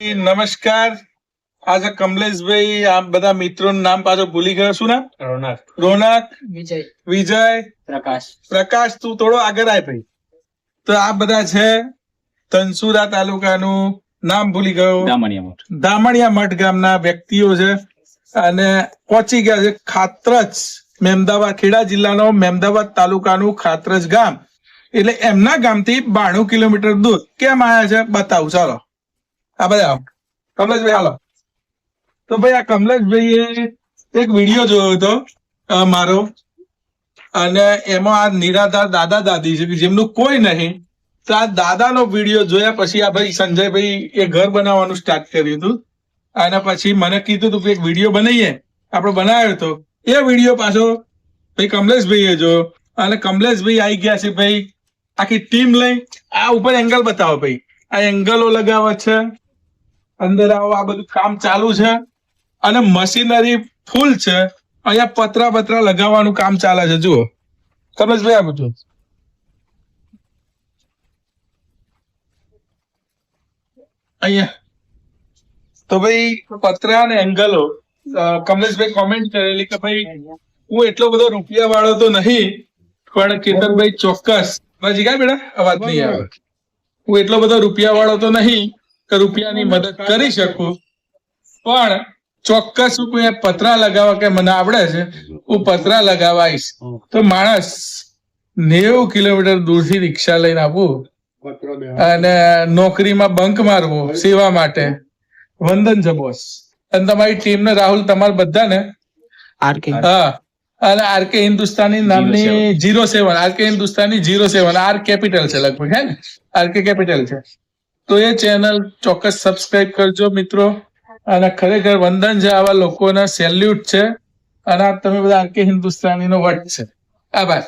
નમસ્કાર. આજે કમલેશભાઈ આ બધા મિત્રોનું નામ પાછો ભૂલી ગયો. શું નામ? રોનક, વિજય, પ્રકાશ. તું થોડો આગળ આય ભાઈ. તો આ બધા છે ધનસુરા તાલુકાનું નામ ભૂલી ગયો, દામણિયા મઠ ગામના વ્યક્તિઓ છે અને પહોંચી ગયા છે ખાત્રજ, મહેમદાવાદ, ખેડા જિલ્લાનો મહેમદાવાદ તાલુકાનું ખાત્રજ ગામ. એટલે એમના ગામથી 92 કિલોમીટર દૂર કેમ આવ્યા છે બતાવું. ચાલો આ બધા કમલેશભાઈ હાલો. તો ભાઈ આ કમલેશભાઈએ એક વિડીયો જોયો હતો મારો, અને એમાં આ નિરાધાર દાદા દાદી છે જેમનું કોઈ નહીં. તો આ દાદાનો વિડીયો જોયા પછી આ ભાઈ સંજયભાઈ એ ઘર બનાવવાનું સ્ટાર્ટ કર્યું હતું, અને પછી મને કીધું હતું કે એક વિડીયો બનાવીએ. આપણે બનાવ્યો હતો એ વિડીયો પાછો ભાઈ કમલેશભાઈએ જોયો, અને કમલેશભાઈ આવી ગયા છે ભાઈ આખી ટીમ લઈ. આ ઉપર એંગલ બતાવો ભાઈ, આ એંગલો લગાવે છે, અંદર આવો, આ બધું કામ ચાલુ છે અને મશીનરી ફૂલ છે. અહીંયા પતરા લગાવવાનું કામ ચાલે છે. જુઓ કમલેશભાઈ આ બધું અહીંયા. તો ભાઈ પતરા અને એંગલો, કમલેશભાઈ કોમેન્ટ કરેલી કે ભાઈ હું એટલો બધો રૂપિયા વાળો તો નહીં, પણ કેતનભાઈ ચોક્કસ બાજી કાંઈ બેટા અવાજ નહીં આવે, હું એટલો બધો રૂપિયા વાળો તો નહીં કે રૂપિયાની મદદ કરી શકું, પણ ચોક્કસ હું કોઈ પતરા લગાવવા કે મને આવડે છે, હું પતરા લગાવવા આવીશ. તો માણસ 90 કિલોમીટર દૂરથી રિક્ષા લઈને આપવું અને નોકરીમાં બંક મારવો સેવા માટે. વંદન છે બોસ. અને તમારી ટીમ ને રાહુલ, તમારા બધાને હા, અને આરકે હિન્દુસ્તાની નામની 07, આરકે હિન્દુસ્તાની 07, આર કેપિટલ છે લગભગ, હે ને? આરકે કેપિટલ છે. તો એ ચેનલ ચોક્કસ સબસ્ક્રાઇબ કરજો મિત્રો. અને ખરેખર વંદન છે, આવા લોકોને સેલ્યુટ છે. અને આ તમે બધા આરકે હિન્દુસ્તાની નો વટ છે. આભાર.